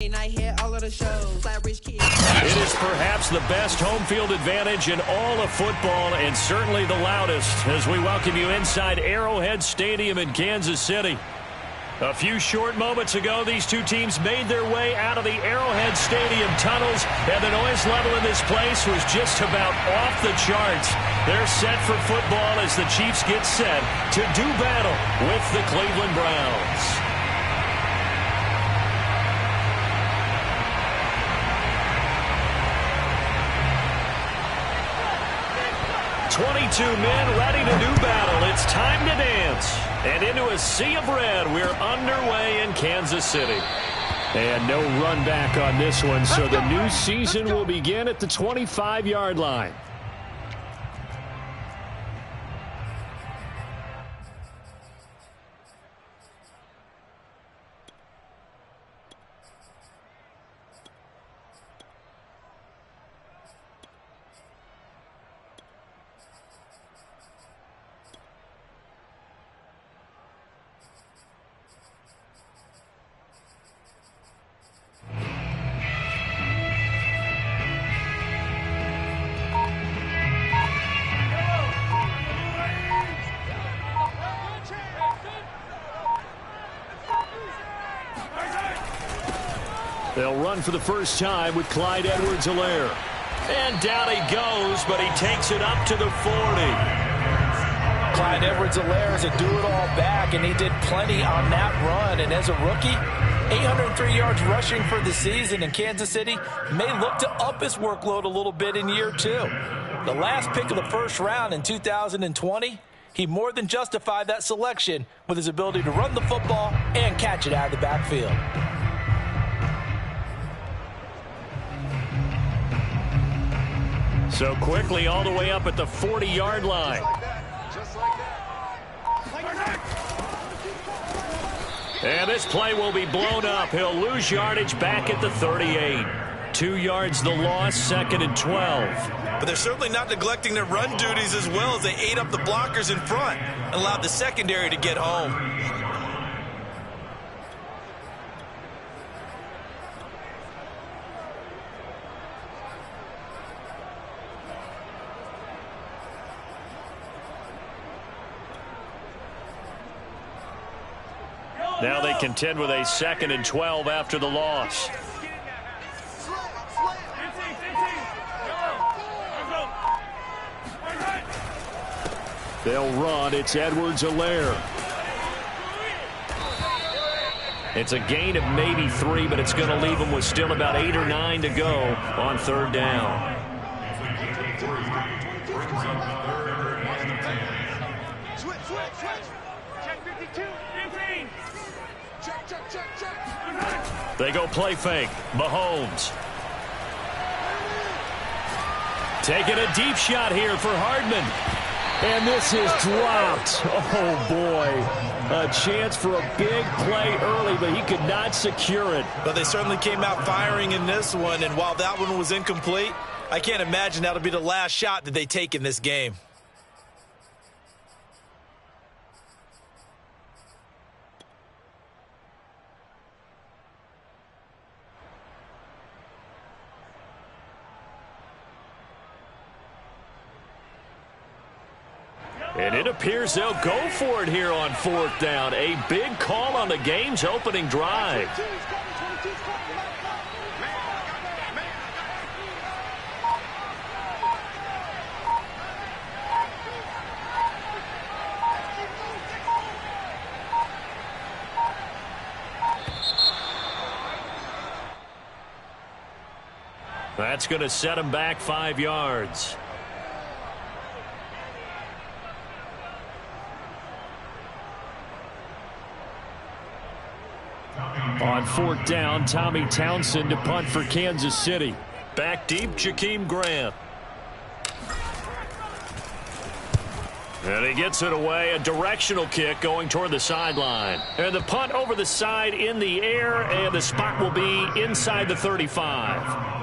I hear all of the shows. It is perhaps the best home field advantage in all of football, and certainly the loudest, as we welcome you inside Arrowhead Stadium in Kansas City. A few short moments ago, these two teams made their way out of the Arrowhead Stadium tunnels, and the noise level in this place was just about off the charts. They're set for football as the Chiefs get set to do battle with the Cleveland Browns. 22 men ready to do battle. It's time to dance. And into a sea of red, we're underway in Kansas City. And no run back on this one, so the new season will begin at the 25-yard line. They'll run for the first time with Clyde Edwards-Helaire. And down he goes, but he takes it up to the 40. Clyde Edwards-Helaire is a do-it-all back, and he did plenty on that run. And as a rookie, 803 yards rushing for the season, in Kansas City may look to up his workload a little bit in year two. The last pick of the first round in 2020, he more than justified that selection with his ability to run the football and catch it out of the backfield. So quickly all the way up at the 40-yard line. And this play will be blown up. He'll lose yardage back at the 38. 2 yards the loss, 2nd and 12. But they're certainly not neglecting their run duties as well as they ate up the blockers in front and allowed the secondary to get home. Now they contend with a 2nd and 12 after the loss. They'll run. It's Edwards-Helaire. It's a gain of maybe 3, but it's going to leave them with still about 8 or 9 to go on 3rd down. They go play fake. Mahomes. Taking a deep shot here for Hardman. And this is dropped. Oh, boy. A chance for a big play early, but he could not secure it. But they certainly came out firing in this one, and while that one was incomplete, I can't imagine that'll be the last shot that they take in this game. And it appears they'll go for it here on 4th down. A big call on the game's opening drive. That's going to set him back 5 yards. On 4th down, Tommy Townsend to punt for Kansas City. Back deep, Jakeem Grant. And he gets it away, a directional kick going toward the sideline. And the punt over the side in the air, and the spot will be inside the 35.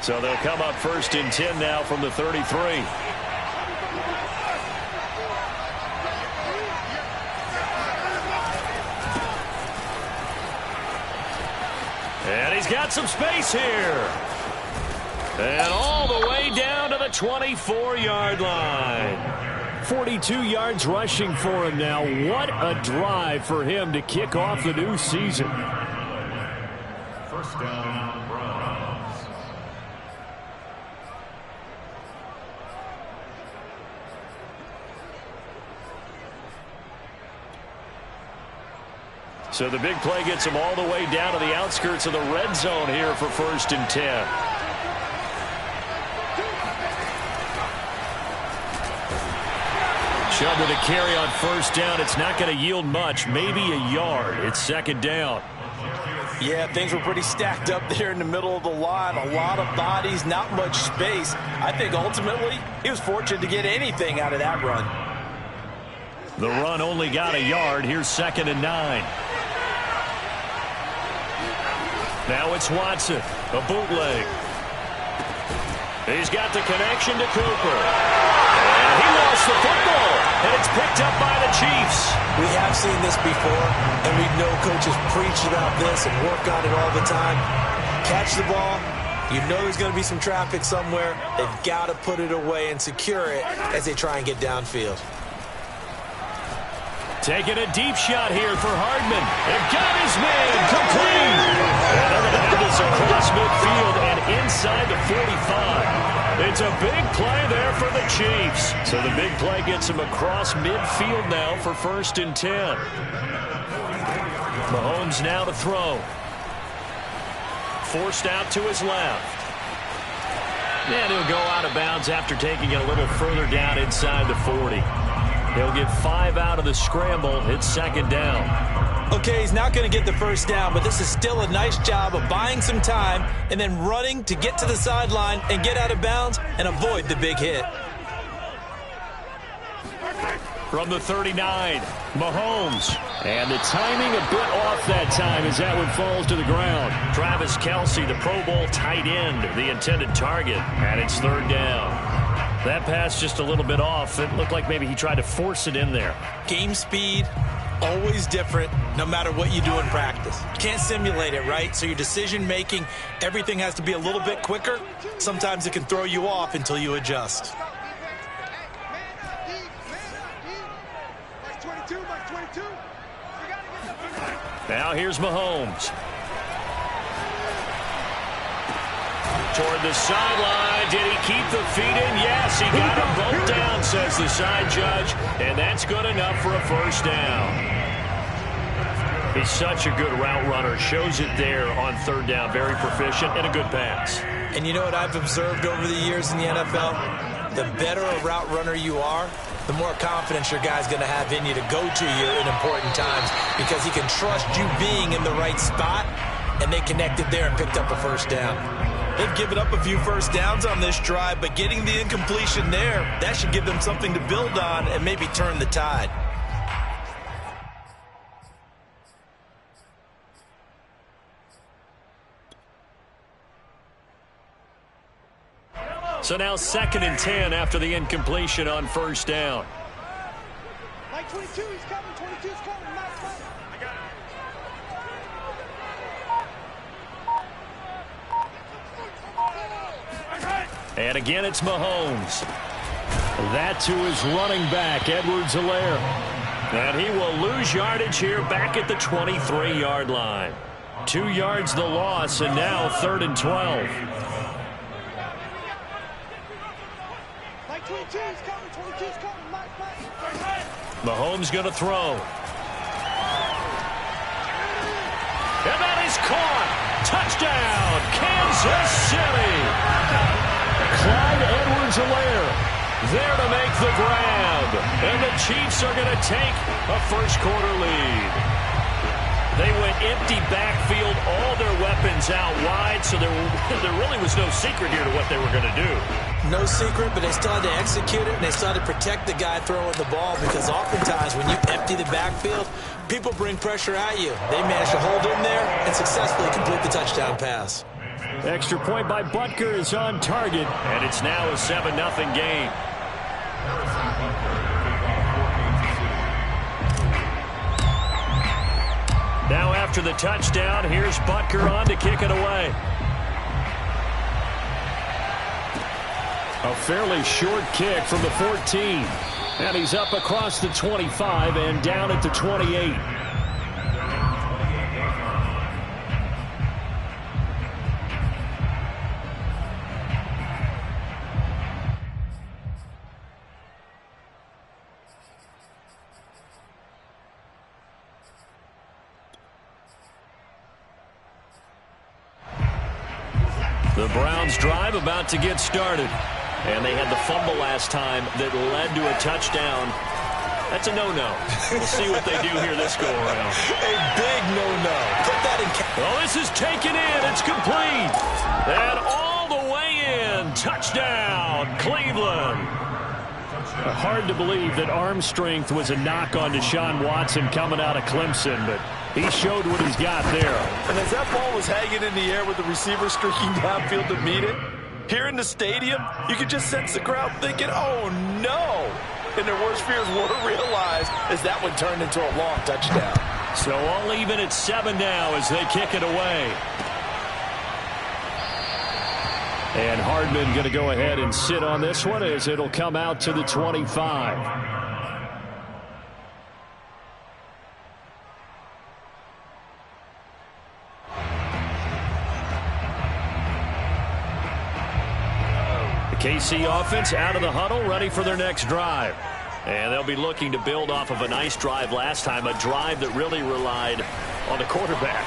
So they'll come up 1st and 10 now from the 33. And he's got some space here. And all the way down to the 24-yard line. 42 yards rushing for him now. What a drive for him to kick off the new season. First down, Browns. So the big play gets him all the way down to the outskirts of the red zone here for 1st and 10. Chubb with a carry on 1st down. It's not going to yield much, maybe a yard. It's 2nd down. Yeah, things were pretty stacked up there in the middle of the line. A lot of bodies, not much space. I think ultimately he was fortunate to get anything out of that run. The run only got a yard. Here's 2nd and 9. Now it's Watson, a bootleg. He's got the connection to Cooper. And he lost the football, and it's picked up by the Chiefs. We have seen this before, and we know coaches preach about this and work on it all the time. Catch the ball. You know there's going to be some traffic somewhere. They've got to put it away and secure it as they try and get downfield. Taking a deep shot here for Hardman. They've got his man complete. And they're going to have this across midfield and inside the 45. It's a big play there for the Chiefs. So the big play gets him across midfield now for 1st and 10. Mahomes now to throw. Forced out to his left. And he'll go out of bounds after taking it a little further down inside the 40. He'll get 5 out of the scramble. It's 2nd down. Okay, he's not going to get the 1st down, but this is still a nice job of buying some time and then running to get to the sideline and get out of bounds and avoid the big hit. From the 39, Mahomes. And the timing a bit off that time as that one falls to the ground. Travis Kelce, the Pro Bowl tight end, the intended target. And it's 3rd down. That pass just a little bit off. It looked like maybe he tried to force it in there. Game speed, always different, no matter what you do in practice. You can't simulate it, right? So your decision-making, everything has to be a little bit quicker. Sometimes it can throw you off until you adjust. Now here's Mahomes. Toward the sideline. Did he keep the feet in? Yes, he got them both down, says the side judge. And that's good enough for a 1st down. He's such a good route runner. Shows it there on 3rd down. Very proficient and a good pass. And you know what I've observed over the years in the NFL? The better a route runner you are, the more confidence your guy's going to have in you to go to you in important times because he can trust you being in the right spot, and they connected there and picked up a 1st down. They've given up a few 1st downs on this drive, but getting the incompletion there, that should give them something to build on and maybe turn the tide. So now 2nd and 10 after the incompletion on 1st down. Like 22, he's coming. 22's coming. And again, it's Mahomes. That to his running back, Edwards-Helaire. And he will lose yardage here back at the 23-yard line. 2 yards the loss, and now 3rd and 12. Like 22's coming. 22's coming. Mahomes going to throw. And that is caught. Touchdown, Kansas City. Clyde Edwards-Helaire there to make the grab. And the Chiefs are going to take a first-quarter lead. They went empty backfield, all their weapons out wide, so there really was no secret here to what they were going to do. No secret, but they still had to execute it, and they still had to protect the guy throwing the ball because oftentimes when you empty the backfield, people bring pressure at you. They managed to hold in there and successfully complete the touchdown pass. Extra point by Butker is on target, and it's now a 7-0 game. Now after the touchdown, here's Butker on to kick it away. A fairly short kick from the 14. And he's up across the 25 and down at the 28. The Browns drive about to get started. And they had the fumble last time that led to a touchdown. That's a no-no. We'll see what they do here this go-around. A big no-no. Put that in. Well, this is taken in. It's complete. And all the way in. Touchdown, Cleveland. Hard to believe that arm strength was a knock on Deshaun Watson coming out of Clemson, but he showed what he's got there. And as that ball was hanging in the air with the receiver streaking downfield to meet it, here in the stadium, you could just sense the crowd thinking, oh, no. And their worst fears were realized as that one turned into a long touchdown. So all even at 7 now as they kick it away. And Hardman going to go ahead and sit on this one as it'll come out to the 25. KC offense out of the huddle, ready for their next drive. And they'll be looking to build off of a nice drive last time, a drive that really relied on the quarterback.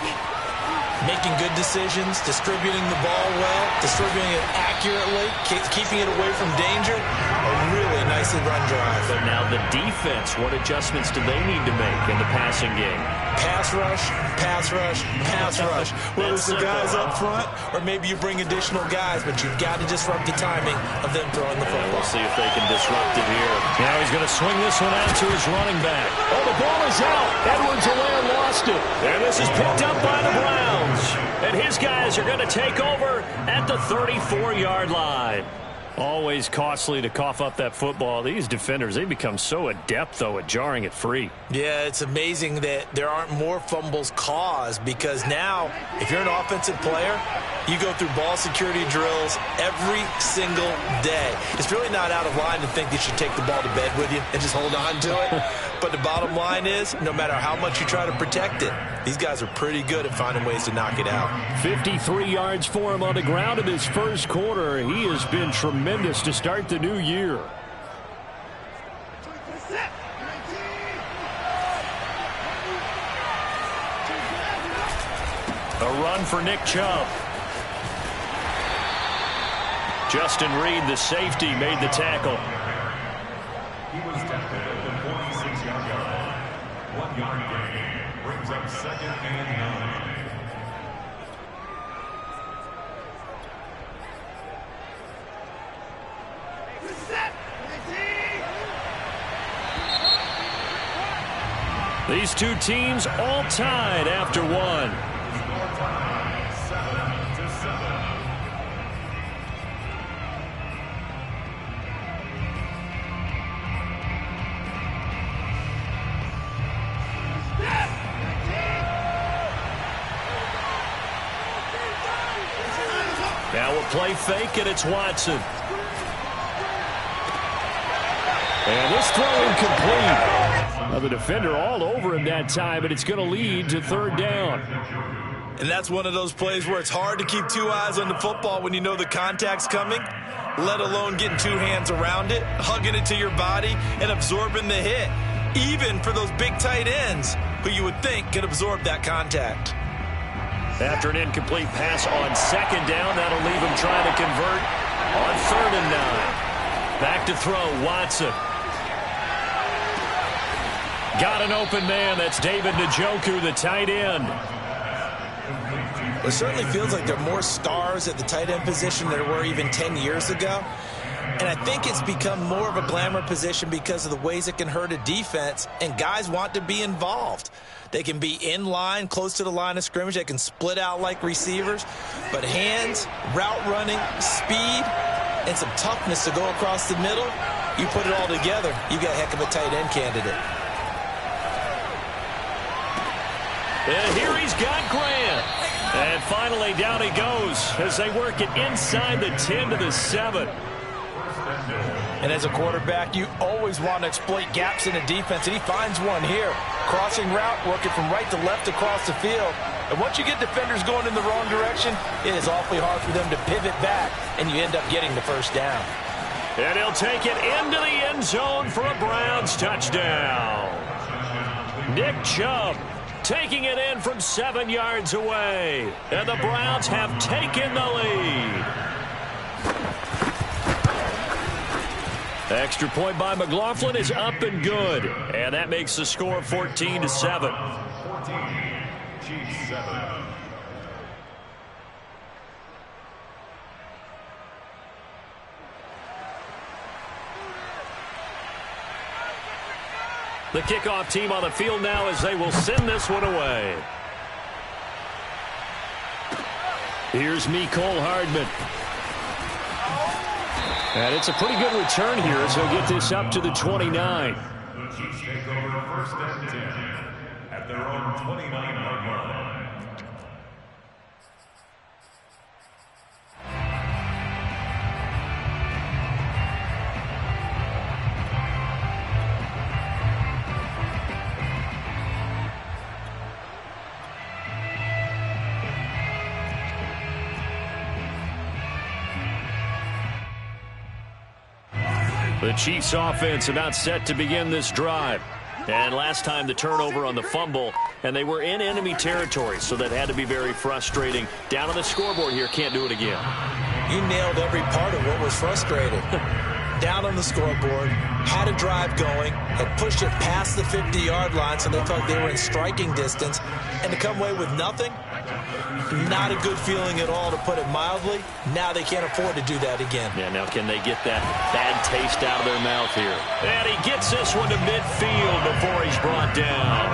Making good decisions, distributing the ball well, distributing it accurately, keeping it away from danger. A really nicely run drive. But now the defense, what adjustments do they need to make in the passing game? Pass rush, pass rush, pass rush. Whether it's the guys up front or maybe you bring additional guys, but you've got to disrupt the timing of them throwing the football. We'll see if they can disrupt it here. Now he's going to swing this one out to his running back. Oh, the ball is out. Edwards-Helaire lost it. And this is picked up by the Browns. And his guys are going to take over at the 34-yard line. Always costly to cough up that football. These defenders, they become so adept, though, at jarring it free. Yeah, it's amazing that there aren't more fumbles caused because now, if you're an offensive player, you go through ball security drills every single day. It's really not out of line to think that you should take the ball to bed with you and just hold on to it. But the bottom line is, no matter how much you try to protect it, these guys are pretty good at finding ways to knock it out. 53 yards for him on the ground in his first quarter. He has been tremendous to start the new year. A run for Nick Chubb. Justin Reed, the safety, made the tackle. He was tackled at the 46-yard line. 1 yard gain brings up 2nd and 9. These two teams all tied after one. Score time 7-7. Now we'll play fake, and it's Watson. And this throw incomplete. Now the defender all over him that time, but it's going to lead to 3rd down. And that's one of those plays where it's hard to keep 2 eyes on the football when you know the contact's coming, let alone getting 2 hands around it, hugging it to your body, and absorbing the hit, even for those big tight ends who you would think could absorb that contact. After an incomplete pass on 2nd down, that'll leave him trying to convert on 3rd and 9. Back to throw, Watson. Got an open man. That's David Njoku, the tight end. It certainly feels like there are more stars at the tight end position than there were even 10 years ago. And I think it's become more of a glamour position because of the ways it can hurt a defense, and guys want to be involved. They can be in line, close to the line of scrimmage. They can split out like receivers. But hands, route running, speed, and some toughness to go across the middle, you put it all together, you got a heck of a tight end candidate. And here he's got Grant. And finally down he goes as they work it inside the 10 to the 7. And as a quarterback, you always want to exploit gaps in the defense, and he finds one here. Crossing route, working from right to left across the field. And once you get defenders going in the wrong direction, it is awfully hard for them to pivot back, and you end up getting the first down. And he'll take it into the end zone for a Browns touchdown. Nick Chubb taking it in from 7 yards away. And the Browns have taken the lead. The extra point by McLaughlin is up and good. And that makes the score 14 to 7. 14-7. The kickoff team on the field now as they will send this one away. Here's Mecole Hardman. And it's a pretty good return here as he'll get this up to the 29. The Chiefs take over first and 10 at their own 29-yard line. The Chiefs offense about set to begin this drive. And last time the turnover on the fumble, and they were in enemy territory, so that had to be very frustrating. Down on the scoreboard here, can't do it again. You nailed every part of what was frustrating. Down on the scoreboard, had a drive going, had pushed it past the 50-yard line so they felt they were in striking distance, and to come away with nothing, not a good feeling at all, to put it mildly. Now they can't afford to do that again. Yeah, now can they get that bad taste out of their mouth here? And he gets this one to midfield before he's brought down.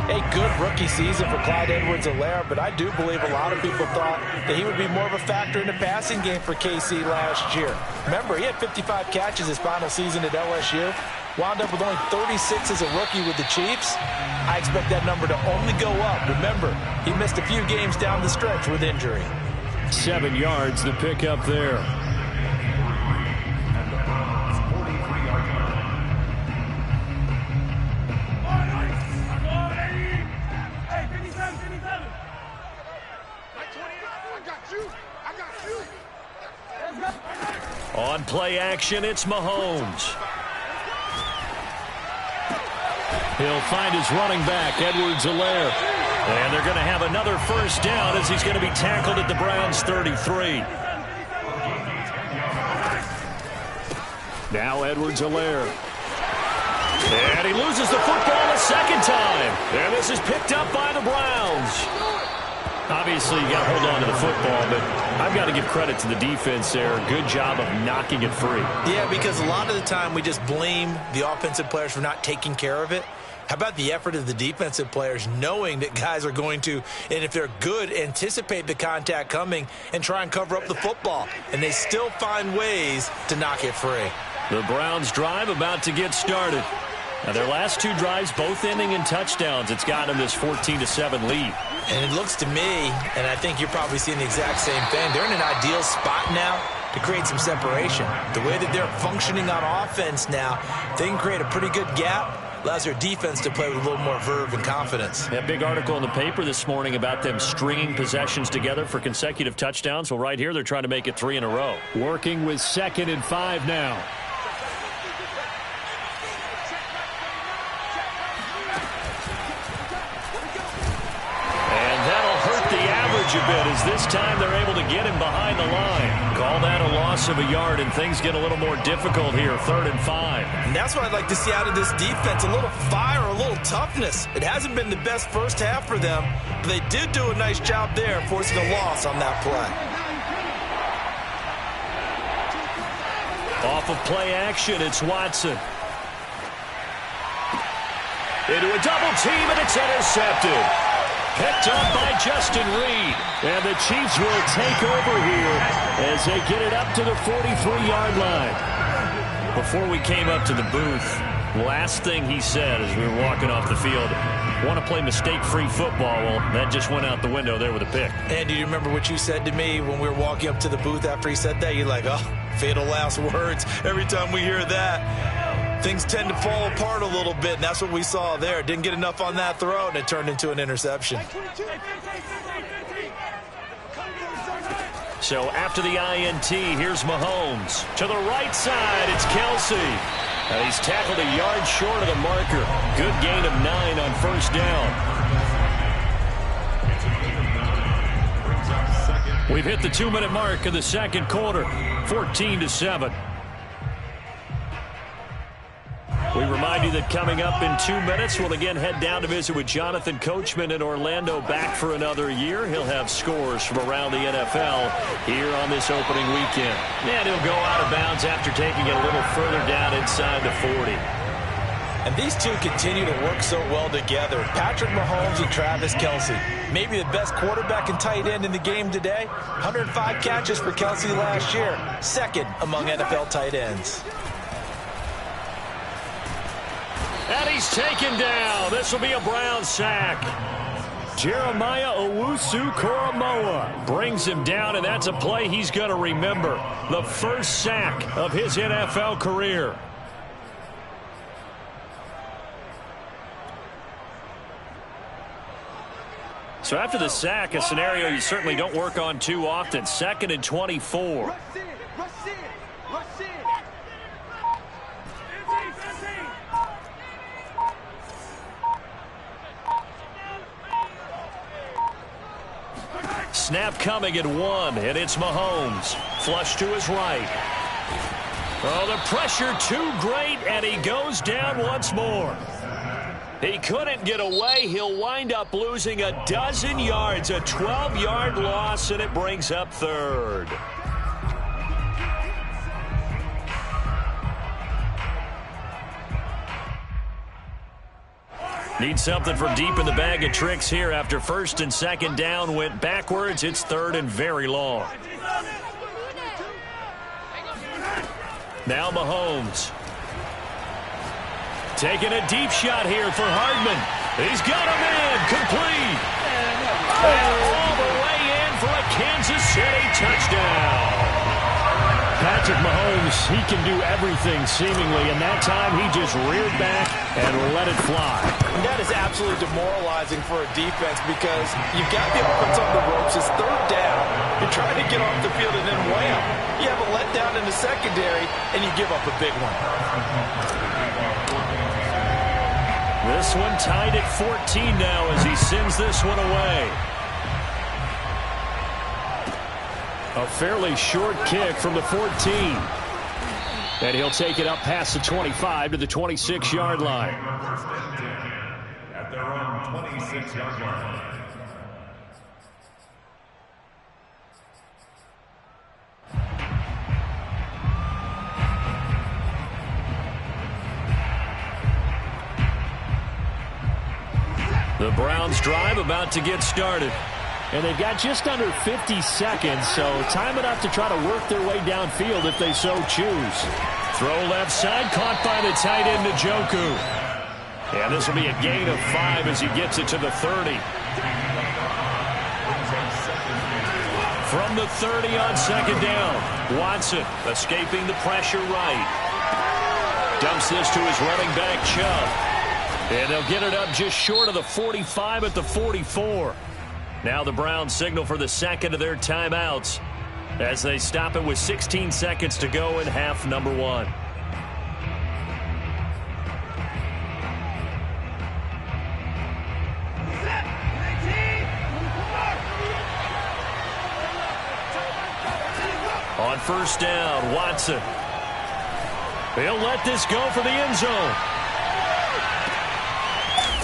A good rookie season for Clyde Edwards-Helaire, but I do believe a lot of people thought that he would be more of a factor in the passing game for KC last year. Remember, he had 55 catches his final season at LSU. Wound up with only 36 as a rookie with the Chiefs. I expect that number to only go up. Remember, he missed a few games down the stretch with injury. 7 yards, the pickup there. On play action, it's Mahomes. He'll find his running back, Edwards-Helaire. And they're going to have another first down as he's going to be tackled at the Browns' 33. Now Edwards-Helaire. And he loses the football a second time. And this is picked up by the Browns. Obviously, you got to hold on to the football, but I've got to give credit to the defense there. Good job of knocking it free. Yeah, because a lot of the time we just blame the offensive players for not taking care of it. How about the effort of the defensive players knowing that guys are going to, and if they're good, anticipate the contact coming and try and cover up the football. And they still find ways to knock it free. The Browns drive about to get started. Now their last two drives, both ending in touchdowns. It's got them this 14-7 lead. And it looks to me, and I think you're probably seeing the exact same thing, they're in an ideal spot now to create some separation. The way that they're functioning on offense now, they can create a pretty good gap. Allows their defense to play with a little more verve and confidence. That big article in the paper this morning about them stringing possessions together for consecutive touchdowns. Well, right here, they're trying to make it 3 in a row. Working with 2nd and 5 now. And that'll hurt the average a bit as this time they're able to get him behind the line. Call that a loss of a yard, and things get a little more difficult here, 3rd and 5. And that's what I'd like to see out of this defense, a little fire, a little toughness. It hasn't been the best first half for them, but they did do a nice job there forcing a loss on that play. Off of play action, it's Watson. Into a double team, and it's intercepted. Picked up by Justin Reed. And the Chiefs will take over here as they get it up to the 43-yard line. Before we came up to the booth, last thing he said as we were walking off the field, want to play mistake-free football. Well, that just went out the window there with a pick. And do you remember what you said to me when we were walking up to the booth after he said that? You're like, oh, fatal last words. Every time we hear that, things tend to fall apart a little bit, and that's what we saw there. Didn't get enough on that throw, and it turned into an interception. So after the INT, here's Mahomes. To the right side, it's Kelce. He's tackled a yard short of the marker. Good gain of 9 on first down. We've hit the 2-minute mark of the second quarter, 14-7. We remind you that coming up in 2 minutes, we'll again head down to visit with Jonathan Coachman in Orlando, back for another year. He'll have scores from around the NFL here on this opening weekend. And he'll go out of bounds after taking it a little further down inside the 40. And these two continue to work so well together. Patrick Mahomes and Travis Kelce. Maybe the best quarterback and tight end in the game today. 105 catches for Kelce last year. Second among NFL tight ends. And he's taken down. This will be a Brown sack. Jeremiah Owusu-Koramoah brings him down, and that's a play he's going to remember. The first sack of his NFL career. So after the sack, a scenario you certainly don't work on too often. 2nd and 24. Rush in, rush in, rush in. Snap coming at 1, and it's Mahomes. Flush to his right. Oh, the pressure too great, and he goes down once more. He couldn't get away. He'll wind up losing a dozen yards, a 12-yard loss, and it brings up 3rd. Need something for deep in the bag of tricks here after 1st and 2nd down went backwards. It's 3rd and very long. Now Mahomes. Taking a deep shot here for Hardman. He's got him in. Complete. And all the way in for a Kansas City touchdown. Patrick Mahomes, he can do everything seemingly, and that time he just reared back and let it fly. And that is absolutely demoralizing for a defense because you've got the offense on the ropes. It's 3rd down. You're trying to get off the field, and then wham, you have a letdown in the secondary, and you give up a big one. This one tied at 14 now as he sends this one away. A fairly short kick from the 14. And he'll take it up past the 25 to the 26-yard line. At their own 26-yard line. The Browns drive about to get started. And they've got just under 50 seconds, so time enough to try to work their way downfield if they so choose. Throw left side, caught by the tight end, Njoku. And this will be a gain of 5 as he gets it to the 30. From the 30 on 2nd down, Watson escaping the pressure right. Dumps this to his running back, Chubb. And they'll get it up just short of the 45 at the 44. Now the Browns signal for the 2nd of their timeouts as they stop it with 16 seconds to go in half number 1. On 1st down, Watson. He'll let this go for the end zone.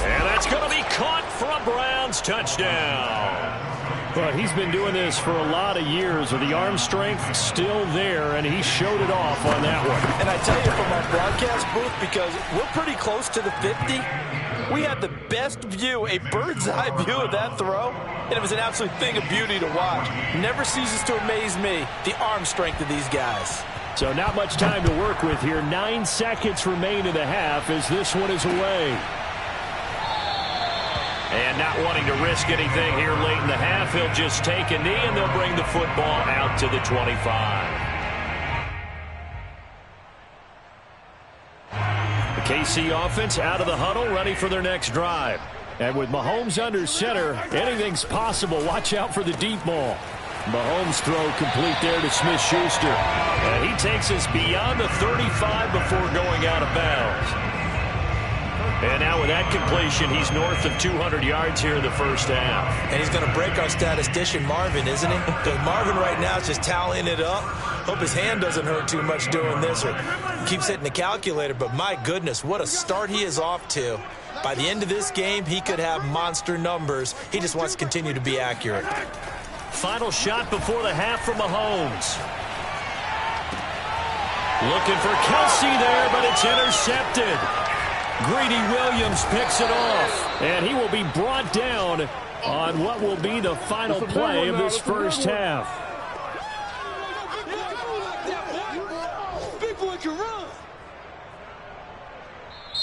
And that's going to be caught for a Browns touchdown. Well, he's been doing this for a lot of years with the arm strength still there, and he showed it off on that one. And I tell you, from our broadcast booth, because we're pretty close to the 50, we had the best view, a bird's-eye view of that throw, and it was an absolute thing of beauty to watch. Never ceases to amaze me, the arm strength of these guys. So not much time to work with here. 9 seconds remain in the half as this one is away. And not wanting to risk anything here late in the half, he'll just take a knee, and they'll bring the football out to the 25. The KC offense out of the huddle, ready for their next drive. And with Mahomes under center, anything's possible. Watch out for the deep ball. Mahomes throw complete there to Smith-Schuster. And he takes us beyond the 35 before going out of bounds. And now with that completion, he's north of 200 yards here in the first half. And he's going to break our statistician Marvin, isn't he? Because Marvin right now is just tallying it up. Hope his hand doesn't hurt too much doing this or keeps hitting the calculator. But my goodness, what a start he is off to. By the end of this game, he could have monster numbers. He just wants to continue to be accurate. Final shot before the half from Mahomes. Looking for Kelsey there, but it's intercepted. Greedy Williams picks it off, and he will be brought down on what will be the final play of this first half. Big boy can run.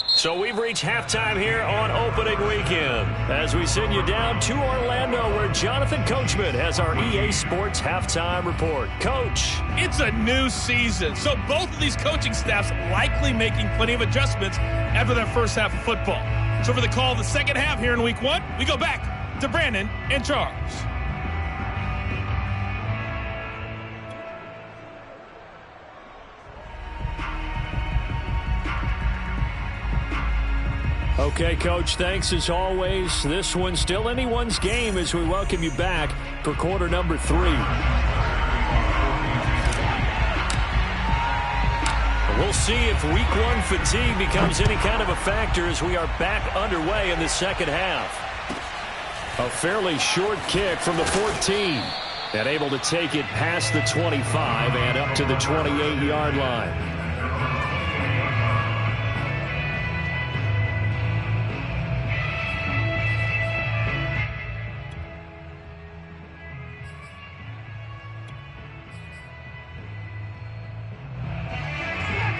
So we've reached halftime here on opening weekend as we send you down to Orlando where Jonathan Coachman has our EA Sports halftime report. Coach. It's a new season, so both of these coaching staffs likely making plenty of adjustments after that first half of football. So for the call of the second half here in week one, we go back to Brandon and Charles. Okay, Coach, thanks as always. This one's still anyone's game as we welcome you back for quarter number 3. We'll see if week one fatigue becomes any kind of a factor as we are back underway in the second half. A fairly short kick from the 14 and able to take it past the 25 and up to the 28-yard line.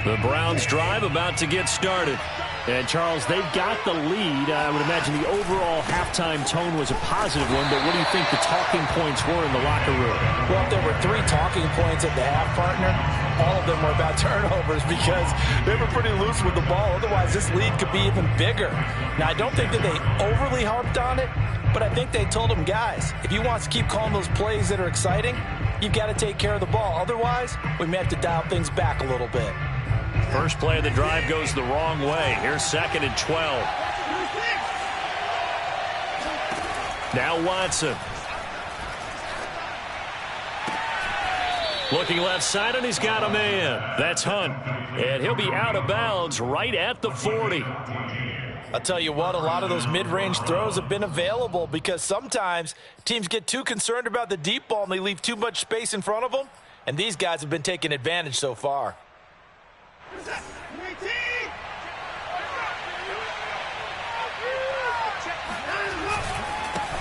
The Browns drive about to get started. And, Charles, they've got the lead. I would imagine the overall halftime tone was a positive one, but what do you think the talking points were in the locker room? Well, if there were 3 talking points at the half, partner, all of them were about turnovers because they were pretty loose with the ball. Otherwise, this lead could be even bigger. Now, I don't think that they overly harped on it, but I think they told them, guys, if you want to keep calling those plays that are exciting, you've got to take care of the ball. Otherwise, we may have to dial things back a little bit. First play of the drive goes the wrong way. Here's 2nd and 12. Now Watson. Looking left side, and he's got a man. That's Hunt. And he'll be out of bounds right at the 40. I'll tell you what, a lot of those mid-range throws have been available because sometimes teams get too concerned about the deep ball and they leave too much space in front of them. And these guys have been taking advantage so far.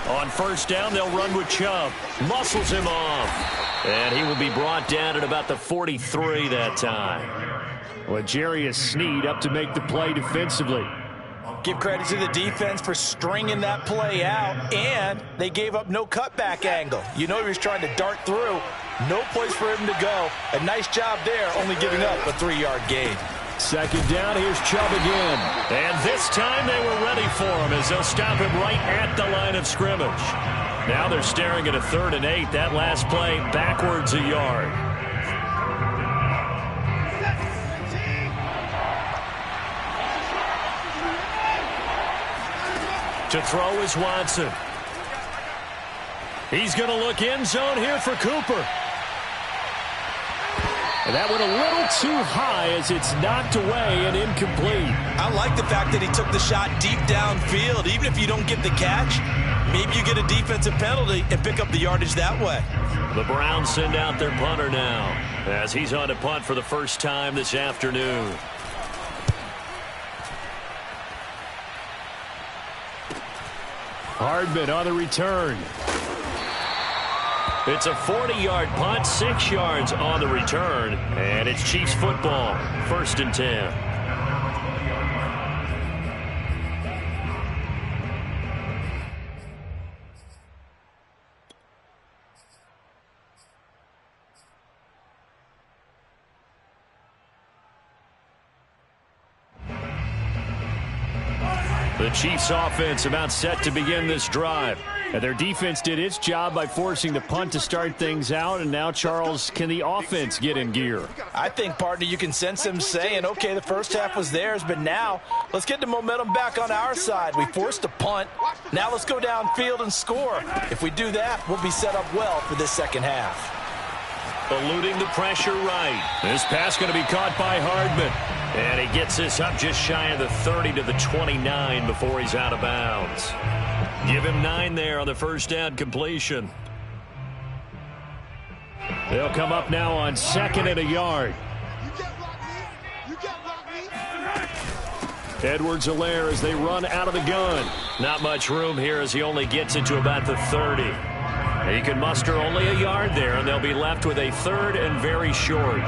On first down, they'll run with Chubb. Muscles him off. And he will be brought down at about the 43 that time. L'Jarius Sneed up to make the play defensively. Give credit to the defense for stringing that play out, and they gave up no cutback angle. You know he was trying to dart through. No place for him to go. A nice job there, only giving up a 3-yard gain. Second down, here's Chubb again. And this time they were ready for him as they'll stop him right at the line of scrimmage. Now they're staring at a 3rd and 8. That last play backwards a yard. To throw is Watson. He's going to look end zone here for Cooper. And that went a little too high as it's knocked away and incomplete. I like the fact that he took the shot deep downfield. Even if you don't get the catch, maybe you get a defensive penalty and pick up the yardage that way. The Browns send out their punter now as he's on to punt for the first time this afternoon. Hardman on the return. It's a 40-yard punt, 6 yards on the return, and it's Chiefs football, 1st and 10. The Chiefs offense about set to begin this drive. And their defense did its job by forcing the punt to start things out. And now, Charles, can the offense get in gear? I think, partner, you can sense them saying, okay, the first half was theirs, but now let's get the momentum back on our side. We forced a punt. Now let's go downfield and score. If we do that, we'll be set up well for this second half. Eluding the pressure right. This pass going to be caught by Hardman. And he gets this up just shy of the 30 to the 29 before he's out of bounds. Give him 9 there on the first down completion. They'll come up now on 2nd and a yard. Edwards-Helaire as they run out of the gun. Not much room here as he only gets it to about the 30. He can muster only a yard there, and they'll be left with a 3rd and very short.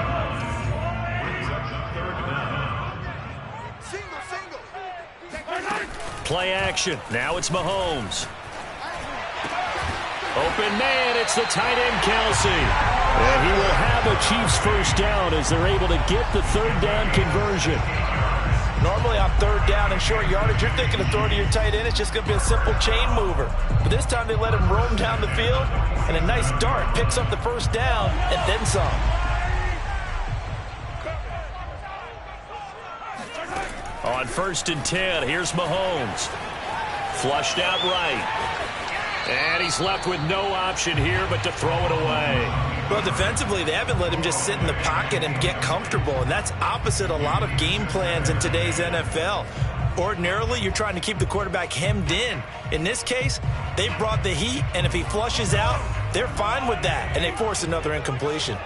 Play action. Now it's Mahomes. Open man. It's the tight end, Kelsey. And he will have a Chiefs first down as they're able to get the 3rd down conversion. Normally on 3rd down and short yardage, you're thinking of throwing to your tight end. It's just going to be a simple chain mover. But this time they let him roam down the field, and a nice dart picks up the first down and then some. On 1st and 10, here's Mahomes. Flushed out right. And he's left with no option here but to throw it away. Well, defensively, they haven't let him just sit in the pocket and get comfortable, and that's opposite a lot of game plans in today's NFL. Ordinarily, you're trying to keep the quarterback hemmed in. In this case, they brought the heat, and if he flushes out, they're fine with that, and they force another incompletion.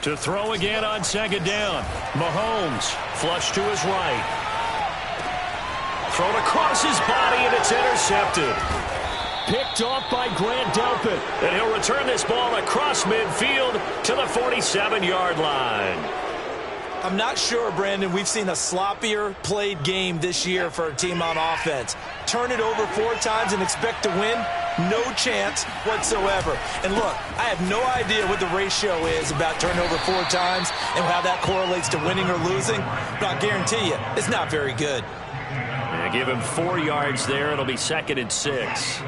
To throw again on 2nd down. Mahomes, flush to his right. Thrown across his body, and it's intercepted. Picked off by Grant Delpit. And he'll return this ball across midfield to the 47-yard line. I'm not sure, Brandon, we've seen a sloppier played game this year for a team on offense. Turn it over 4 times and expect to win? No chance whatsoever. And look, I have no idea what the ratio is about turnover 4 times and how that correlates to winning or losing, but I guarantee you, it's not very good. Yeah, give him 4 yards there. It'll be 2nd and 6.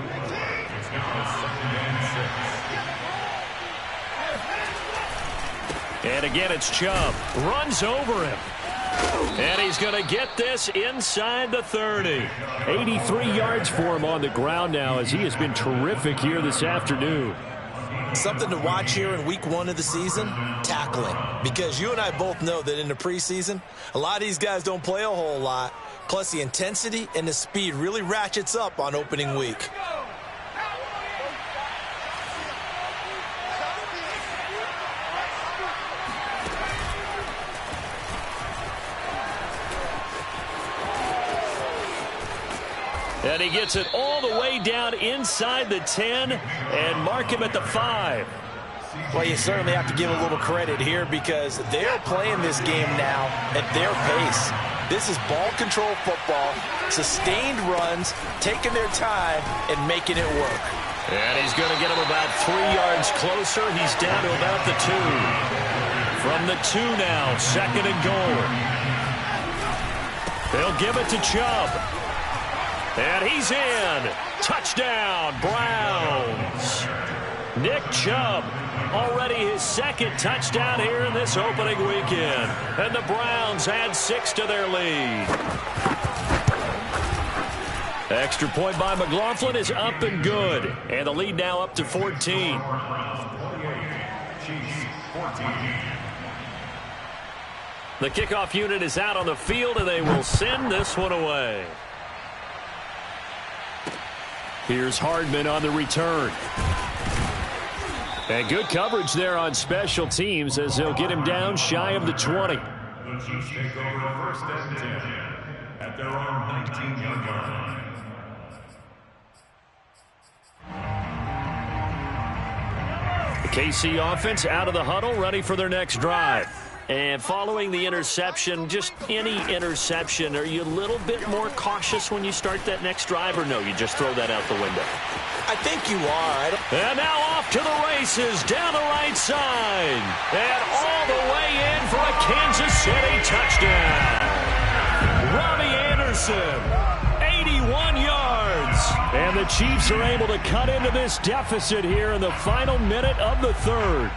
And again, it's Chubb. Runs over him. And he's going to get this inside the 30. 83 yards for him on the ground now as he has been terrific here this afternoon. Something to watch here in week 1 of the season, tackling. Because you and I both know that in the preseason, a lot of these guys don't play a whole lot. Plus, the intensity and the speed really ratchets up on opening week. And he gets it all the way down inside the 10 and mark him at the 5. Well, you certainly have to give a little credit here because they're playing this game now at their pace. This is ball control football, sustained runs, taking their time and making it work. And he's going to get him about 3 yards closer. He's down to about the 2. From the 2 now, 2nd and goal. They'll give it to Chubb. And he's in. Touchdown, Browns. Nick Chubb, already his 2nd touchdown here in this opening weekend. And the Browns add 6 to their lead. Extra point by McLaughlin is up and good. And the lead now up to 14. The kickoff unit is out on the field, and they will send this one away. Here's Hardman on the return. And good coverage there on special teams as they'll get him down shy of the 20. The Chiefs take over first and 10 at their own 19-yard line. The KC offense out of the huddle, ready for their next drive. And following the interception, just any interception, are you a little bit more cautious when you start that next drive, or no, you just throw that out the window? I think you are. And now off to the races, down the right side. And all the way in for a Kansas City touchdown. Robbie Anderson, 81 yards. And the Chiefs are able to cut into this deficit here in the final minute of the third.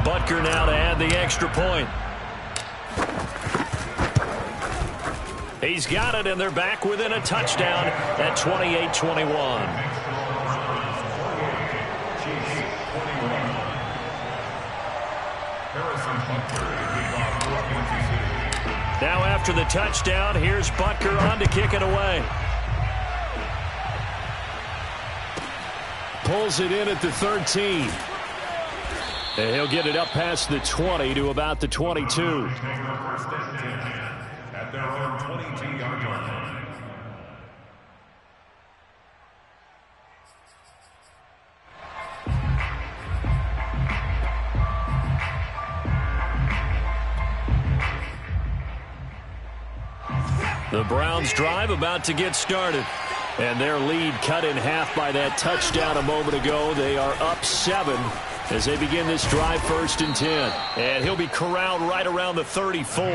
Butker now to add the extra point. He's got it, and they're back within a touchdown at 28-21. Now after the touchdown, here's Butker on to kick it away. Pulls it in at the 13. And he'll get it up past the 20 to about the 22. At their own 22-yard line. The Browns drive about to get started. And their lead cut in half by that touchdown a moment ago. They are up 7 as they begin this drive, 1st and 10. And he'll be corralled right around the 34.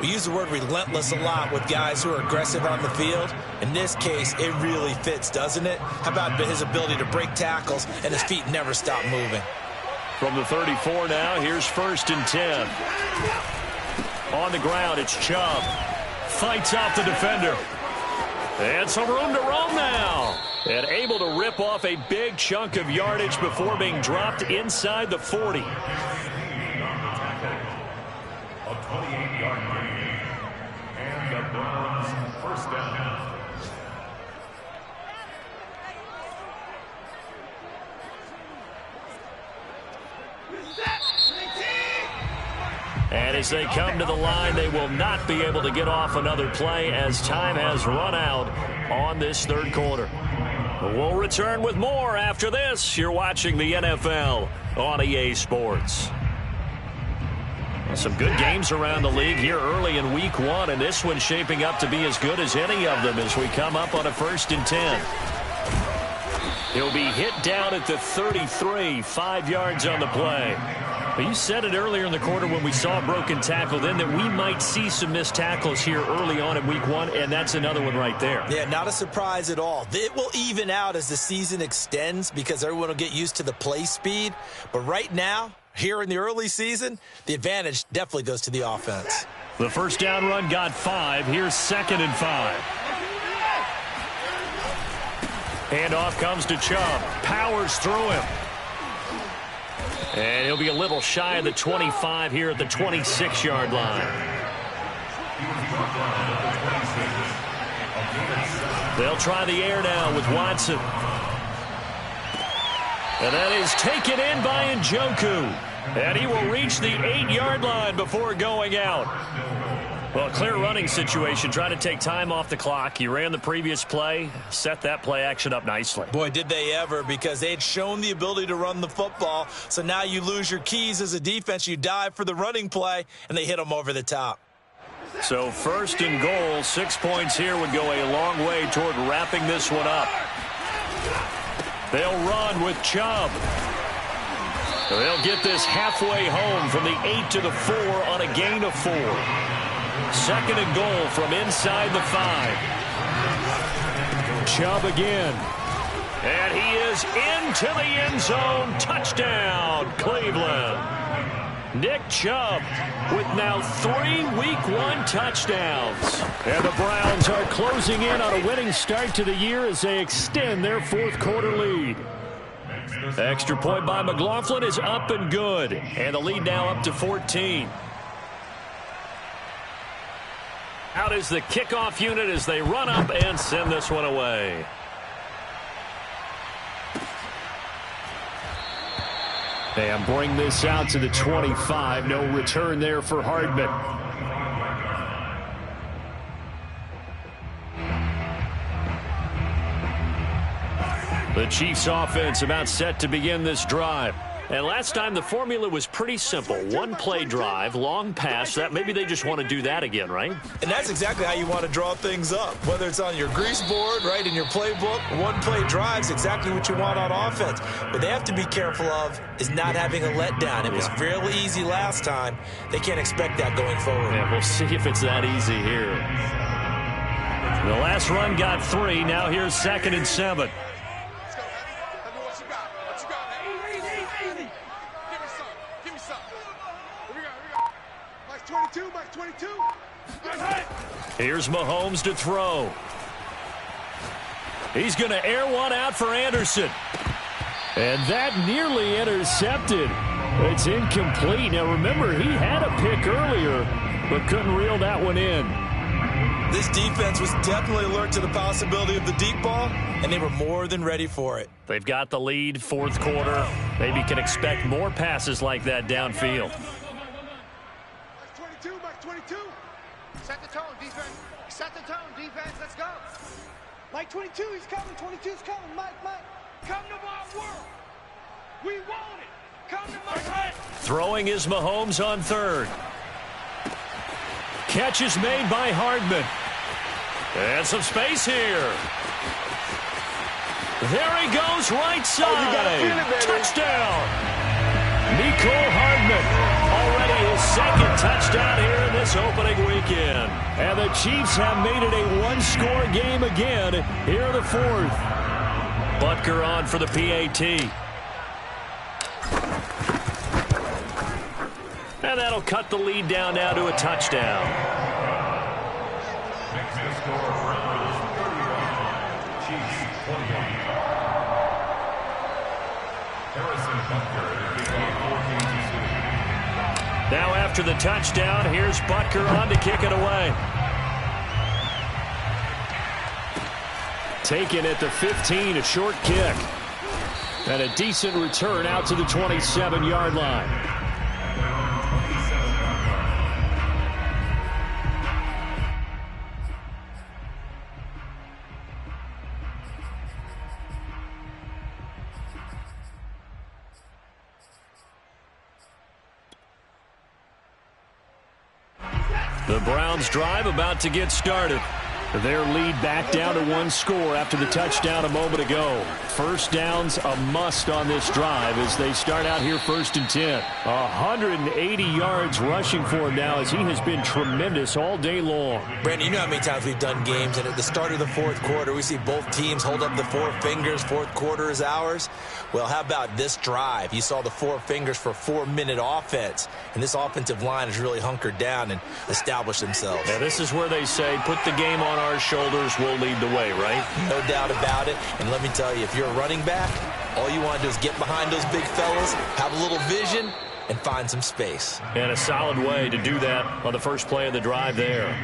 We use the word relentless a lot with guys who are aggressive on the field. In this case, it really fits, doesn't it? How about his ability to break tackles and his feet never stop moving? From the 34 now, here's 1st and 10. On the ground, it's Chubb. Fights off the defender. And some room to roam now. And able to rip off a big chunk of yardage before being dropped inside the 40. A 28-yard gain. And the Browns first down. And as they come to the line, they will not be able to get off another play as time has run out on this third quarter. We'll return with more after this. You're watching the NFL on EA Sports. Some good games around the league here early in week 1, and this one's shaping up to be as good as any of them as we come up on a 1st and 10. He'll be hit down at the 33, 5 yards on the play. But you said it earlier in the quarter when we saw a broken tackle then that we might see some missed tackles here early on in week 1, and that's another one right there. Yeah, not a surprise at all. It will even out as the season extends because everyone will get used to the play speed. But right now, here in the early season, the advantage definitely goes to the offense. The first down run got 5. Here's 2nd and 5. Handoff comes to Chubb. Powers through him. And he'll be a little shy of the 25 here at the 26-yard line. They'll try the air now with Watson. And that is taken in by Njoku. And he will reach the 8-yard line before going out. Well, clear running situation, trying to take time off the clock. He ran the previous play, set that play action up nicely. Boy, did they ever, because they had shown the ability to run the football. So now you lose your keys as a defense. You dive for the running play, and they hit them over the top. So 1st and goal, 6 points here would go a long way toward wrapping this one up. They'll run with Chubb. They'll get this halfway home from the 8 to the 4 on a gain of 4. 2nd and goal from inside the 5. Chubb again. And he is into the end zone. Touchdown, Cleveland. Nick Chubb with now 3 Week 1 touchdowns. And the Browns are closing in on a winning start to the year as they extend their fourth quarter lead. Extra point by McLaughlin is up and good. And the lead now up to 14. Out is the kickoff unit as they run up and send this one away. And bring this out to the 25. No return there for Hardman. The Chiefs offense about set to begin this drive. And last time the formula was pretty simple. One play drive, long pass. That maybe they just want to do that again, right? And that's exactly how you want to draw things up. Whether it's on your grease board, right, in your playbook, one play drive is exactly what you want on offense. What they have to be careful of is not having a letdown. It was fairly easy last time. They can't expect that going forward. Yeah, we'll see if it's that easy here. The last run got 3. Now here's 2nd and 7. Here's Mahomes to throw. He's going to air one out for Anderson. And that nearly intercepted. It's incomplete. Now remember, he had a pick earlier, but couldn't reel that one in. This defense was definitely alert to the possibility of the deep ball, and they were more than ready for it. They've got the lead, fourth quarter. Maybe can expect more passes like that downfield. Mike 22. Set the tone, defense. Set the tone, defense. Let's go. Mike 22, he's coming. 22's coming. Mike. Come to my world. We want it. Come to my world. Throwing is Mahomes on 3rd. Catch is made by Hardman. And some space here. There he goes, right side. Touchdown. Mecole Hardman. Already his 2nd touchdown here in this opening weekend. And the Chiefs have made it a one-score game again here in the 4th. Butker on for the PAT. And that'll cut the lead down now to a touchdown. Next score, Browns 31, Chiefs 28. Harrison Butker to kick off 14 to 6. Now after the touchdown, here's Butker on to kick it away. Taken at the 15, a short kick. And a decent return out to the 27-yard line. The Browns drive about to get started. Their lead back down to 1 score after the touchdown a moment ago. First down's a must on this drive as they start out here 1st and 10. 180 yards rushing for him now as he has been tremendous all day long. Brandon, you know how many times we've done games, and at the start of the 4th quarter, we see both teams hold up the 4 fingers, 4th quarter is ours. Well, how about this drive? You saw the 4 fingers for 4-minute offense, and this offensive line has really hunkered down and established themselves. Yeah, this is where they say, put the game on our shoulders, we'll lead the way, right? No doubt about it. And let me tell you, if you're a running back, all you want to do is get behind those big fellas, have a little vision, and find some space. And a solid way to do that on the first play of the drive there.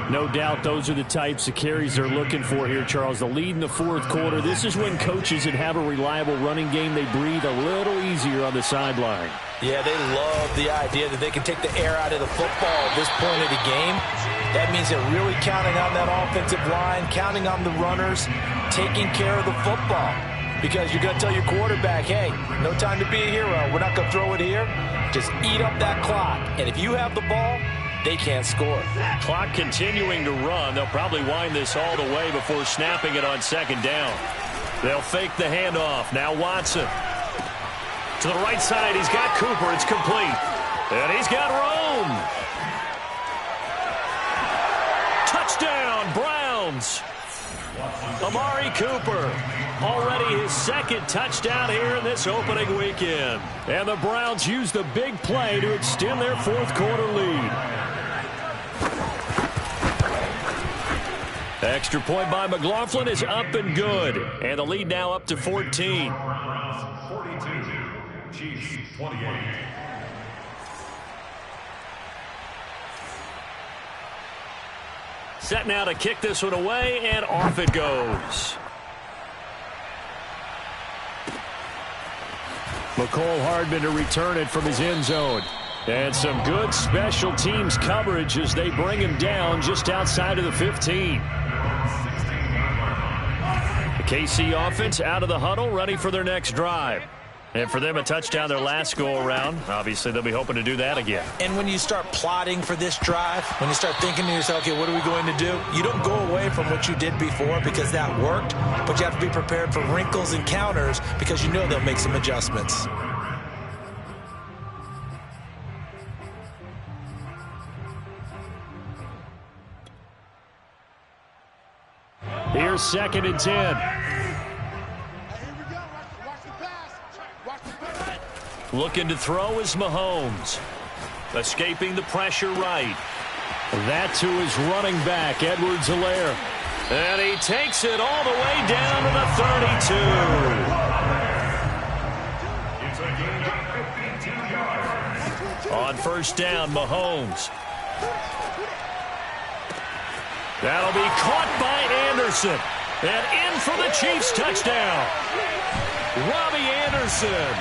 No doubt those are the types of carries they're looking for here, Charles. The lead in the 4th quarter. This is when coaches that have a reliable running game, they breathe a little easier on the sideline. Yeah, they love the idea that they can take the air out of the football at this point of the game. That means they're really counting on that offensive line, counting on the runners, taking care of the football. Because you're going to tell your quarterback, hey, no time to be a hero. We're not going to throw it here. Just eat up that clock. And if you have the ball, they can't score. Clock continuing to run. They'll probably wind this all the way before snapping it on 2nd down. They'll fake the handoff. Now Watson. To the right side, he's got Cooper. It's complete. And he's got Rome. Touchdown, Browns. Amari Cooper, already his second touchdown here in this opening weekend. And the Browns use the big play to extend their fourth quarter lead. Extra point by McLaughlin is up and good. And the lead now up to 14. Browns 42, Chiefs 28. Set now to kick this one away, and off it goes. McCole Hardman to return it from his end zone. And some good special teams coverage as they bring him down just outside of the 15. The KC offense out of the huddle, ready for their next drive. And for them, a touchdown their last go-around. Obviously, they'll be hoping to do that again. And when you start plotting for this drive, when you start thinking to yourself, okay, what are we going to do? You don't go away from what you did before because that worked, but you have to be prepared for wrinkles and counters because you know they'll make some adjustments. Here's 2nd and 10. Looking to throw is Mahomes. Escaping the pressure right. That to his running back, Edwards-Helaire. And he takes it all the way down to the 32. On first down, Mahomes. That'll be caught by Anderson. And in for the Chiefs touchdown. Robbie Anderson.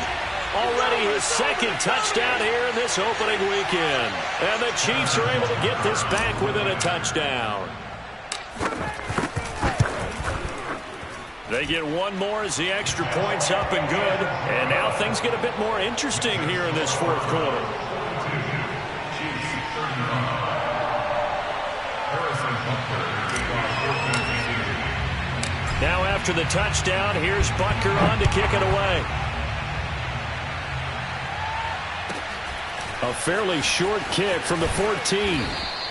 Already his second touchdown here in this opening weekend. And the Chiefs are able to get this back within a touchdown. They get one more as the extra point's up and good. And now things get a bit more interesting here in this fourth quarter. Now after the touchdown, here's Butker on to kick it away. A fairly short kick from the 14.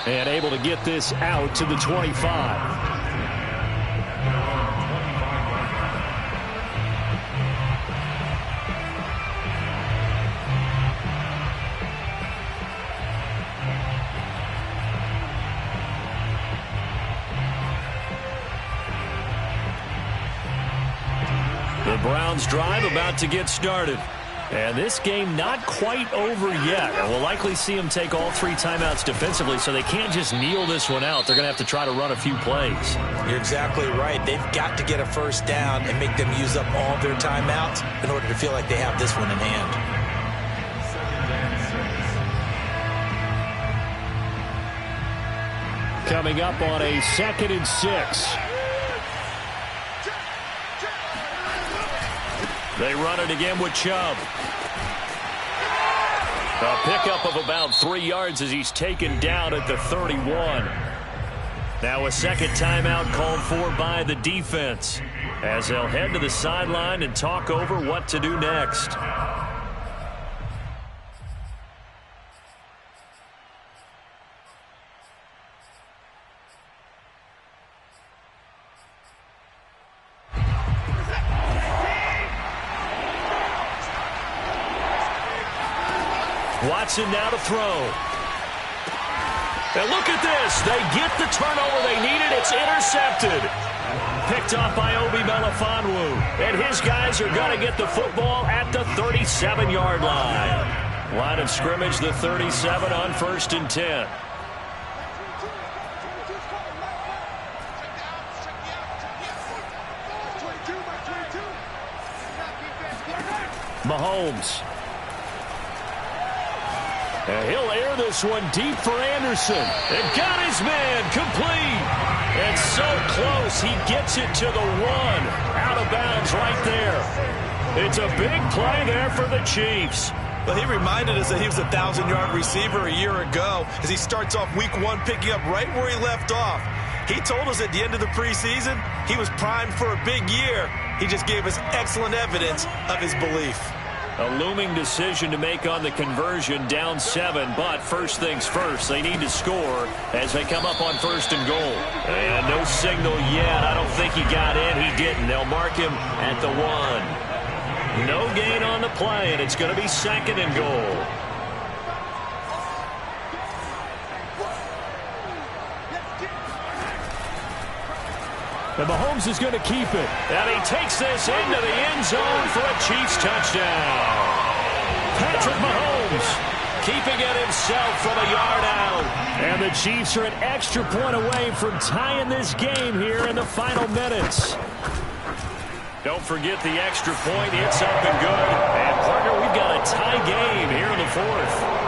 And able to get this out to the 25. The Browns drive about to get started. And this game not quite over yet. And we'll likely see them take all 3 timeouts defensively, so they can't just kneel this one out. They're going to have to try to run a few plays. You're exactly right. They've got to get a first down and make them use up all their timeouts in order to feel like they have this one in hand. Coming up on a 2nd and 6. They run it again with Chubb. A pickup of about 3 yards as he's taken down at the 31. Now a second timeout called for by the defense as they'll head to the sideline and talk over what to do next. Watson now to throw. And look at this. They get the turnover they needed. It's intercepted. Picked off by Obi Melifonwu. And his guys are going to get the football at the 37-yard line. Line of scrimmage, the 37 on 1st and 10. Mahomes. And he'll air this one deep for Anderson. And got his man complete. And so close, he gets it to the 1. Out of bounds right there. It's a big play there for the Chiefs. Well, he reminded us that he was a 1,000-yard receiver a year ago as he starts off week 1 picking up right where he left off. He told us at the end of the preseason he was primed for a big year. He just gave us excellent evidence of his belief. A looming decision to make on the conversion, down 7, but first things first, they need to score as they come up on 1st and goal. And no signal yet. I don't think he got in. He didn't. They'll mark him at the 1. No gain on the play, and it's going to be 2nd and goal. And Mahomes is going to keep it. And he takes this into the end zone for a Chiefs touchdown. Patrick Mahomes keeping it himself from a yard out. And the Chiefs are an extra point away from tying this game here in the final minutes. Don't forget the extra point. It's up and good. And, partner, we've got a tie game here in the 4th.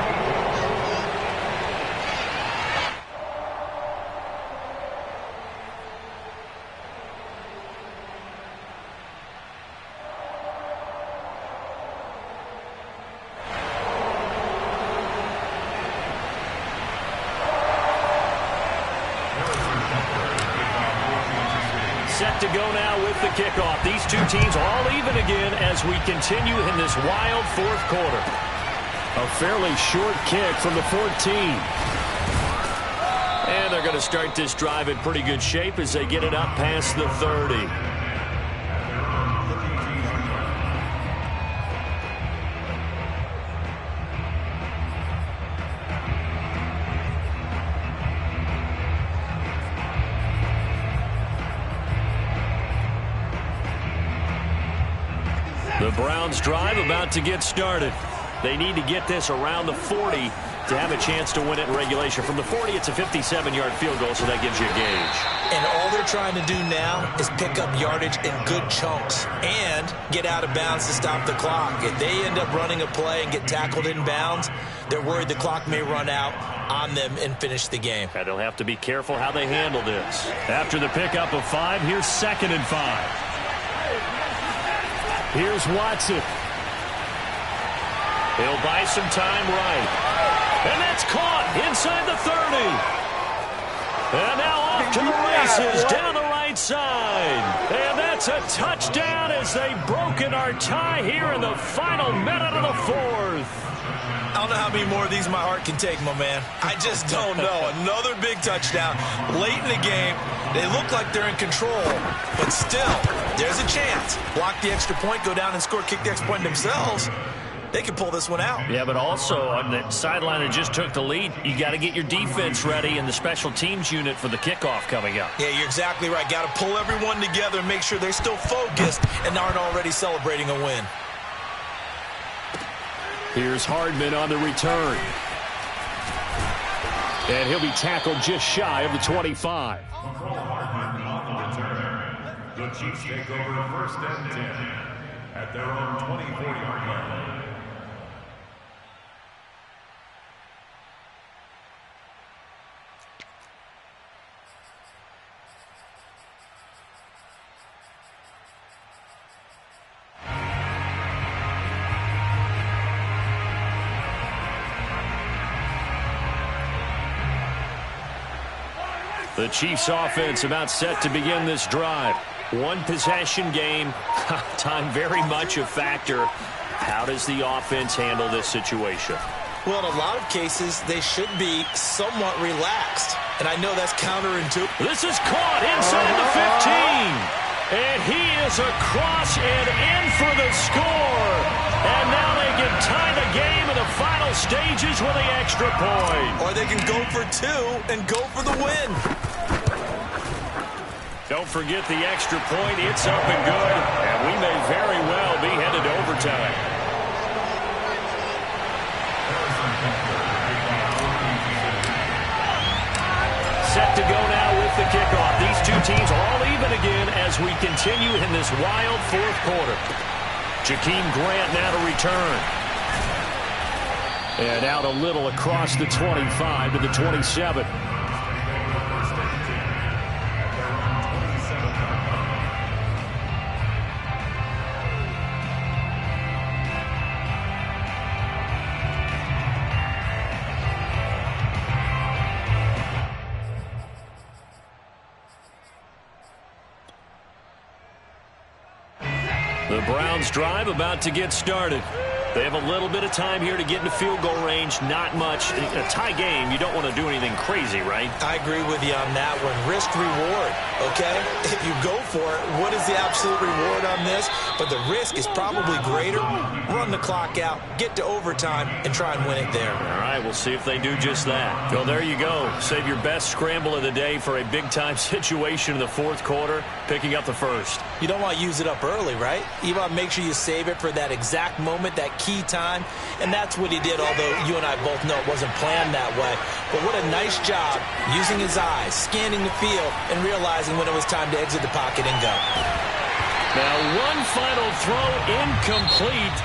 Set to go now with the kickoff. These two teams all even again as we continue in this wild 4th quarter. A fairly short kick from the 14. And they're going to start this drive in pretty good shape as they get it up past the 30. The Browns drive about to get started. They need to get this around the 40 to have a chance to win it in regulation. From the 40, it's a 57-yard field goal, so that gives you a gauge. And all they're trying to do now is pick up yardage in good chunks and get out of bounds to stop the clock. If they end up running a play and get tackled in bounds, they're worried the clock may run out on them and finish the game. And they'll have to be careful how they handle this. After the pickup of 5, here's 2nd and 5. Here's Watson. He'll buy some time right. And that's caught inside the 30. And now off to the races down the right side. And that's a touchdown as they've broken our tie here in the final minute of the 4th. I don't know how many more of these my heart can take, my man. I just don't know. Another big touchdown late in the game. They look like they're in control, but still, there's a chance. Block the extra point, go down and score, kick the extra point themselves. They can pull this one out. Yeah, but also on the sideline that just took the lead, you got to get your defense ready and the special teams unit for the kickoff coming up. Yeah, you're exactly right. Got to pull everyone together and make sure they're still focused and aren't already celebrating a win. Here's Hardman on the return. And he'll be tackled just shy of the 25. Hardman on the return. The Chiefs take over 1st and 10 at their own 24-yard line. The Chiefs offense about set to begin this drive. One possession game. Time very much a factor. How does the offense handle this situation? Well, in a lot of cases, they should be somewhat relaxed. And I know that's counterintuitive. This is caught inside the 15. And he is across and in for the score. And now they can tie the game in the final stages with the extra point. Or they can go for 2 and go for the win. Don't forget the extra point. It's up and good. And we may very well be headed to overtime. Set to go now with the kickoff. These two teams all even again as we continue in this wild 4th quarter. Jakeem Grant now to return. And out a little across the 25 to the 27. The Browns drive about to get started. They have a little bit of time here to get into field goal range. Not much. In a tie game, you don't want to do anything crazy, right? I agree with you on that one. Risk reward, okay? If you go for it, what is the absolute reward on this? But the risk is probably greater. Run the clock out, get to overtime, and try and win it there. All right, we'll see if they do just that. Well, there you go. Save your best scramble of the day for a big-time situation in the fourth quarter, picking up the first. You don't want to use it up early, right? You want to make sure you save it for that exact moment, that key time, and that's what he did, although you and I both know it wasn't planned that way. But what a nice job using his eyes, scanning the field, and realizing when it was time to exit the pocket and go. Now one final throw incomplete,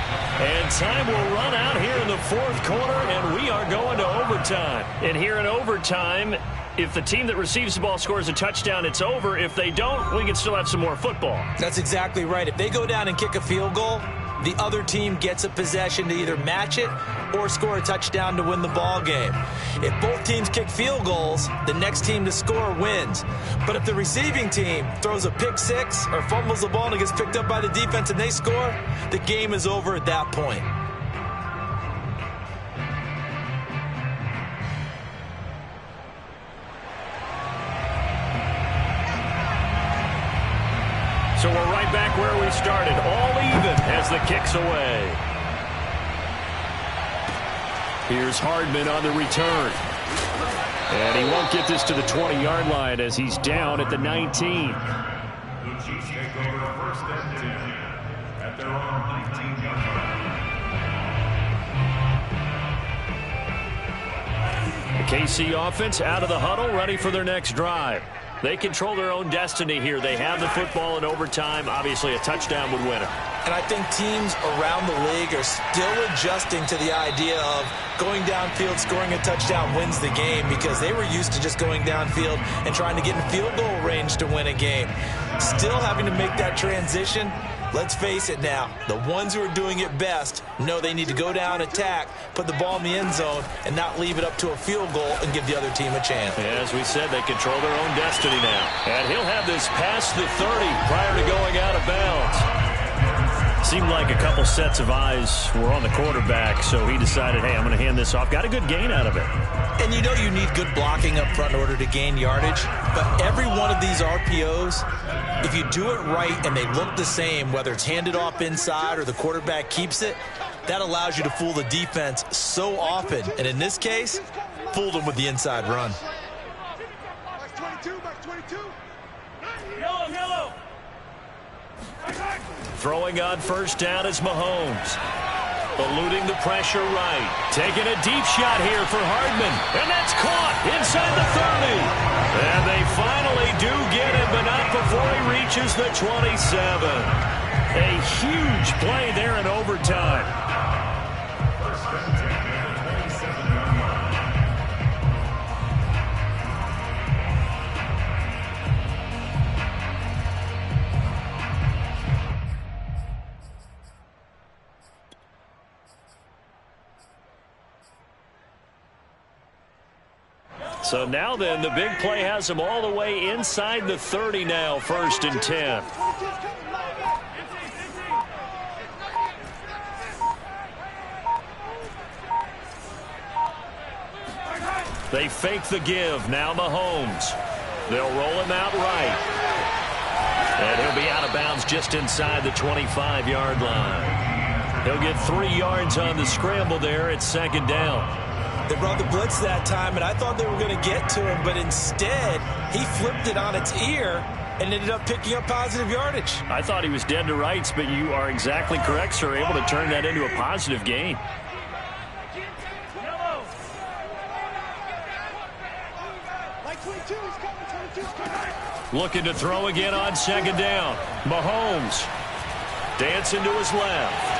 and time will run out here in the fourth quarter, and we are going to overtime. And here in overtime, if the team that receives the ball scores a touchdown, it's over. If they don't, we can still have some more football. That's exactly right. If they go down and kick a field goal, the other team gets a possession to either match it or score a touchdown to win the ball game. If both teams kick field goals, the next team to score wins. But if the receiving team throws a pick six or fumbles the ball and it gets picked up by the defense and they score, the game is over at that point. So we're right back where we started, all even as the kick's away. Here's Hardman on the return. And he won't get this to the 20-yard line as he's down at the 19. The Chiefs take over first and 10 at their own 19-yard line. The KC offense out of the huddle, ready for their next drive. They control their own destiny here. They have the football in overtime. Obviously, a touchdown would win it. And I think teams around the league are still adjusting to the idea of going downfield, scoring a touchdown wins the game, because they were used to just going downfield and trying to get in field goal range to win a game. Still having to make that transition. Let's face it now, the ones who are doing it best know they need to go down, attack, put the ball in the end zone, and not leave it up to a field goal and give the other team a chance. As we said, they control their own destiny now. And he'll have this past the 30 prior to going out of bounds. Seemed like a couple sets of eyes were on the quarterback, so he decided, hey, I'm going to hand this off. Got a good gain out of it. And you know you need good blocking up front in order to gain yardage, but every one of these RPOs, if you do it right and they look the same, whether it's handed off inside or the quarterback keeps it, that allows you to fool the defense so often. And in this case, fooled them with the inside run. Throwing on first down is Mahomes. Eluding the pressure right. Taking a deep shot here for Hardman. And that's caught inside the 30. And they finally do get him, but not before he reaches the 27. A huge play there in overtime. So now then, the big play has him all the way inside the 30 now, 1st and 10. They fake the give. Now Mahomes. They'll roll him out right. And he'll be out of bounds just inside the 25-yard line. He'll get 3 yards on the scramble there at 2nd down. They brought the blitz that time, and I thought they were going to get to him, but instead, he flipped it on its ear and ended up picking up positive yardage. I thought he was dead to rights, but you are exactly correct, sir. Able to turn that into a positive gain. Looking to throw again on 2nd down. Mahomes dancing to his left.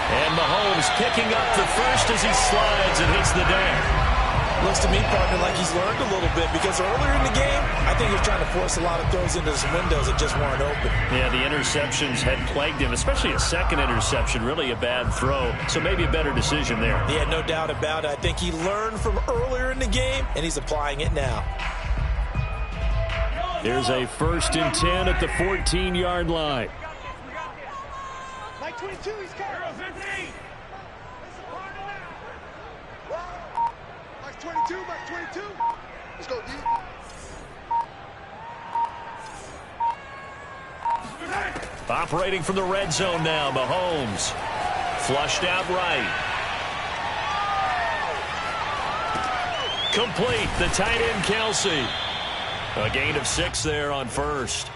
And Mahomes picking up the first as he slides and hits the deck. Looks to me, partner, like he's learned a little bit, because earlier in the game, I think he was trying to force a lot of throws into some windows that just weren't open. Yeah, the interceptions had plagued him, especially a second interception, really a bad throw. So maybe a better decision there. Yeah, no doubt about it. I think he learned from earlier in the game, and he's applying it now. Here's a 1st and 10 at the 14-yard line. Mike 22, he's coming. Arrow 15. Mike 22, Mike 22. Let's go, D. Operating from the red zone now, Mahomes. Flushed out right. Complete, the tight end, Kelsey. A gain of 6 there on first.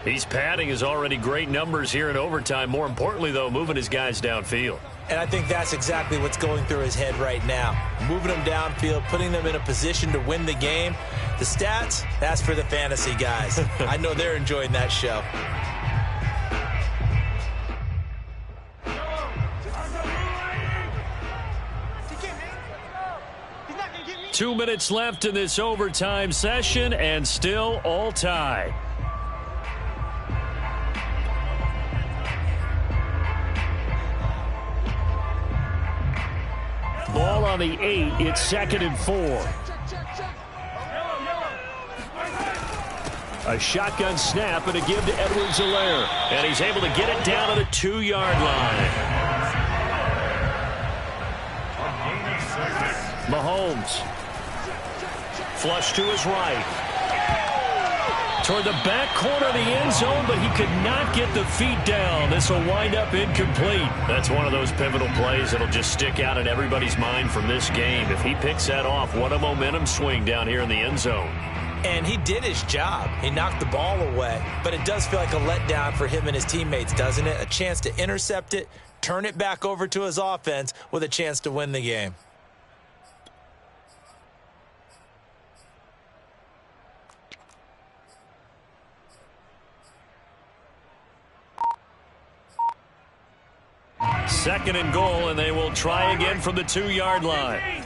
He's padding his already great numbers here in overtime. More importantly, though, moving his guys downfield. And I think that's exactly what's going through his head right now. Moving them downfield, putting them in a position to win the game. The stats, that's for the fantasy guys. I know they're enjoying that show. 2 minutes left in this overtime session, and still all tied. Ball on the 8. It's 2nd and 4. A shotgun snap and a give to Edwards-Helaire. And he's able to get it down to the 2-yard line. Mahomes. Flush to his right. Toward the back corner of the end zone, but he could not get the feet down. This will wind up incomplete. That's one of those pivotal plays that'll just stick out in everybody's mind from this game. If he picks that off, what a momentum swing down here in the end zone. And he did his job. He knocked the ball away. But it does feel like a letdown for him and his teammates, doesn't it? A chance to intercept it, turn it back over to his offense with a chance to win the game. Second and goal, and they will try again from the 2-yard line.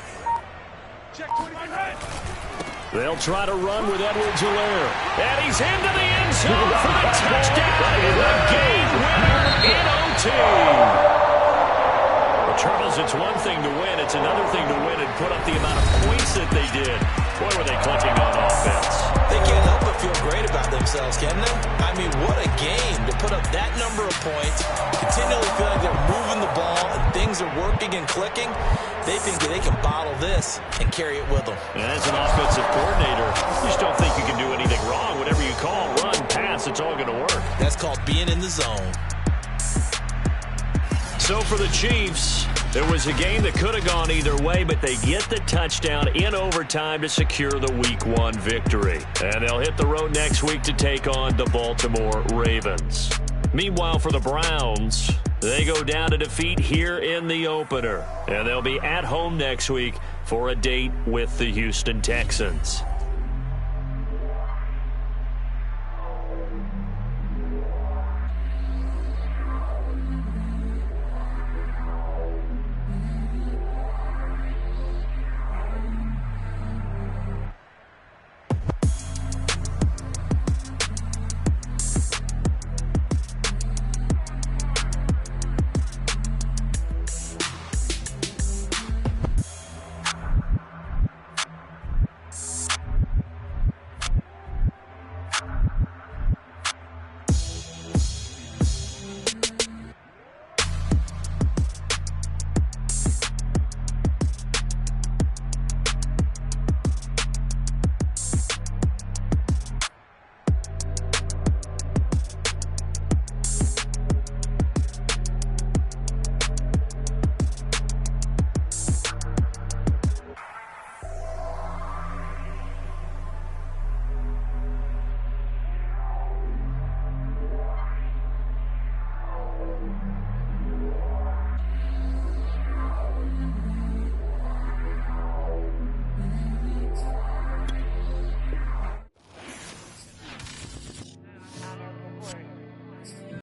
They'll try to run with Edwards-Helaire. And he's into the end zone for the touchdown and the game winner in OT. Well, Charles, it's one thing to win. It's another thing to win and put up the amount of points that they did. Boy, were they clicking on offense. They can't help but feel great about themselves, can they? I mean, what a game to put up that number of points, continually feel like they're moving the ball and things are working and clicking. They think that they can bottle this and carry it with them. And as an offensive coordinator, you just don't think you can do anything wrong. Whatever you call, run, pass, it's all going to work. That's called being in the zone. So for the Chiefs, there was a game that could have gone either way, but they get the touchdown in overtime to secure the Week 1 victory. And they'll hit the road next week to take on the Baltimore Ravens. Meanwhile, for the Browns, they go down to defeat here in the opener. And they'll be at home next week for a date with the Houston Texans.